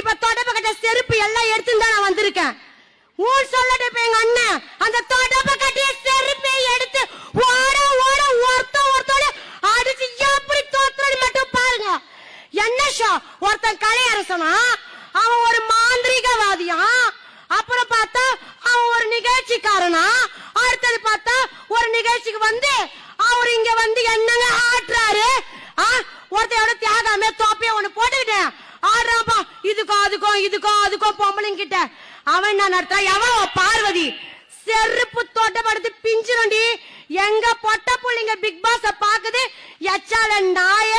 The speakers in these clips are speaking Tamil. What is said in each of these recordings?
இப்ப தொடப்ப கட்ட செருப்பு எல்லாம் எடுத்துட்டு தான் நான் வந்திருக்கேன். ஊர் சொல்லட்டு இப்ப எங்க அண்ணன் அந்த தொடப்ப கட்டிய செருப்பை எடுத்து ஓட ஓட ஒருத்தோட அடிச்சு எப்படி தோத்துறது மட்டும் பாருங்க. என்ன ஷோ ஒருத்தன் கலையரசனா, அவன் ஒரு மாந்திரிகவாதியா, அப்புறம் பார்த்தா அவன் ஒரு நிகழ்ச்சிக்காரனா, அடுத்தது பார்த்தா ஒரு நிகழ்ச்சிக்கு வந்து அவர் இங்க வந்து என்னங்க ஆட்டுறாரு. ஒருத்தையோட தியாகமே தோப்பைய ஒண்ணு போட்டுக்கிட்டேன் ஆடுறாப்பா, இதுக்கும் பொம்பளைங்க கிட்ட அவன் என்ன நடத்துறான். எவன் பார்வதி செருப்பு தோட்டப்படுத்து பிஞ்சிருண்டி. எங்க பொட்ட புள்ளிங்க பிக் பாஸ் பாக்குது. எச்சால நாய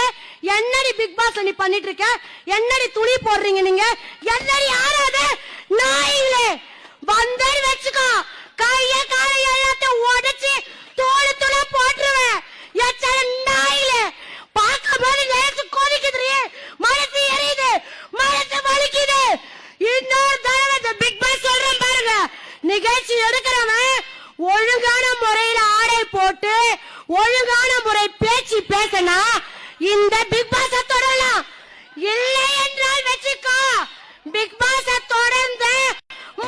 என்னடி பிக் பாஸ் நீ பண்ணிட்டு இருக்க, என்னடி துணி போடுறீங்க நீங்க, என்னடி ஆறாது நாயிலே வந்தே வச்சுக்கோ. கைய காலை எல்லாத்தையும் உடைச்சு தோடு தோட போட்டுருவேன். எச்சால நாயிலே பார்க்கும்போது நேரத்து கொதிக்குது, மனசு எரியுது, மனசு வலிக்குது. இன்னொரு தடவை பிக் பாஸ் சொல்றேன் பாருங்க, நிகழ்ச்சி எடுக்கிறவன் ஒழுங்கான முறையில ஆடை போட்டு ஒழுங்கான முறை பேச்சு பேசினா இந்த பிக் பாஸ் தொடரலாம். இல்லை என்றால் வச்சுக்கோ, பிக் பாஸ் தொடர்ந்து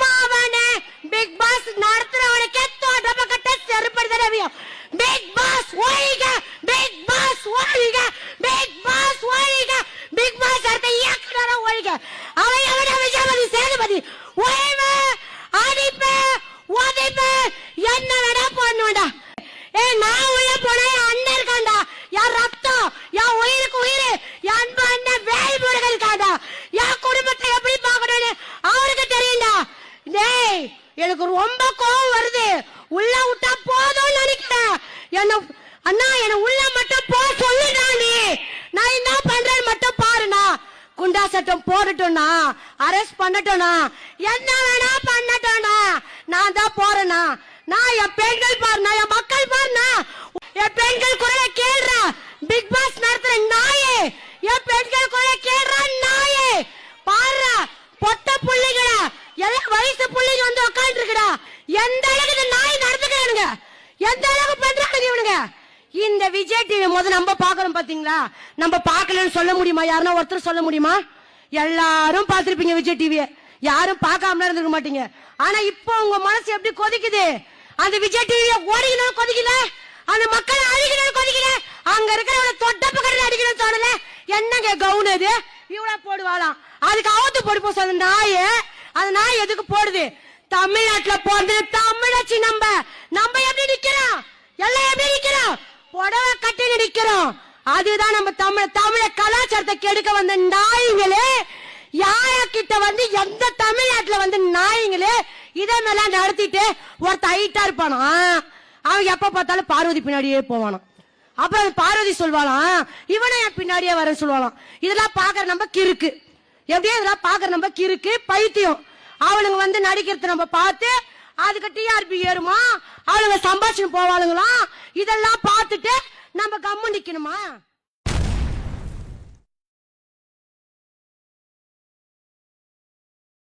மாவனே பிக் பாஸ் நடத்துறவனுக்கே தொடப்ப கட்ட செருப்படுதவியும். பிக் பாஸ் ஒழிக, பிக் பாஸ் ஒழிக, பிக் பாஸ் ஒழிக, பிக் பாஸ் அடுத்த இயக்குனர ஒழிக. அவன் எவன விஜயபதி சேதுபதி ஒழிவ அடிப்ப உதைப்ப என்ன வேணா பண்ணுவேண்டா. நான் உள்ள போன அண்ணன் இருக்காண்டா, என் ரத்தம், என் உயிருக்கு உயிர், என் அன்பு அண்ணன் வேல் முருகன் இருக்காண்டா. என் குடும்பத்தை எப்படி பார்க்கணும்னு அவருக்கு தெரியும்டா. டேய் எனக்கு ரொம்ப கோவம் வருது, உள்ள விட்டா போதும் நினைக்கிறேன். என்ன அண்ணா என்ன உள்ள மட்டும் போ சொல்லுடா. நீ நான் என்ன பண்றேன்னு மட்டும் பாருண்ணா. குண்டா சட்டம் போடட்டும்னா, அரெஸ்ட் பண்ணட்டும்னா, என்ன வேணா பண்ணட்டும்னா, நான் தான் போறேன்னா. நான் என் பெண்கள் பாருனா, என் மக்கள் பாருனா, என் பெண்கள் குரலை கேள்றா. பிக் பாஸ் நடத்துற நாயே, என் பெண்கள் குரலை கேள்றா நாயே. பாருடா பொட்ட புள்ளிகளா, எல்லாம் வயசு புள்ளிங்க வந்து உட்காந்து இருக்குடா. எந்த அளவுக்கு நாய் நடத்துக்கிறானுங்க, எந்த அளவுக்கு பண்றாங்க இவனுங்க. இந்த விஜய் டிவி முதல்ல நம்ம பாக்குறோம் பாத்தீங்களா, நம்ம பாக்கலன்னு சொல்ல முடியுமா? யாருன்னா ஒருத்தர் சொல்ல முடியுமா? எல்லாரும் பாத்திருப்பீங்க விஜய் டிவிய, யாரும் பார்க்காம இருந்துக்க மாட்டீங்க. ஆனா இப்போ உங்க மனசு எப்படி கொதிக்குது? அந்த விஜய் டிவிய ஓடிக்கணும் கொதிக்கல, அந்த மக்கள் அழிக்கணும் கொதிக்கல, அங்க இருக்கிறவங்க தொட்டப்ப கடல அடிக்கணும் தோணல. என்னங்க கவுன் அது இவ்வளவு போடுவாளாம், அதுக்கு அவுத்து போடு போச. அந்த நாய், அந்த நாய் எதுக்கு போடுது? தமிழ்நாட்டுல போறது தமிழச்சி. நம்ம எப்படி நிக்கிறோம், எல்லாம் எப்படி நிக்கிறோம், புடவை கட்டி நிக்கிறோம். அதுதான் நம்ம தமிழ கலாச்சாரத்தை கெடுக்க வந்த நாய்களே. யார்கிட்ட வந்து எந்த தமிழ்நாட்டுல வந்து நாய்களே இதே மேல நடத்திட்டு ஒருத்த ஹைட்டா இருப்பானா, அவன் எப்ப பார்த்தாலும் பார்வதி பின்னாடியே போவானா. அப்புறம் பார்வதி சொல்வாளாம், இவனை என் பின்னாடியே வர சொல்லுவாளாம். இதெல்லாம் பாக்குற நம்ம கிறுக்கு, எப்படியே இதெல்லாம் பாக்குற நம்ம கிறுக்கு பைத்தியம். அவளுங்க வந்து நடிக்கிறது நம்ம பார்த்து அதுக்கு டிஆர்பி ஏறுமா, அவளுங்க சம்பாஷணம் போவாளுங்களாம். இதெல்லாம் பார்த்துட்டு நம்ம கம்மு நிக்கணுமா?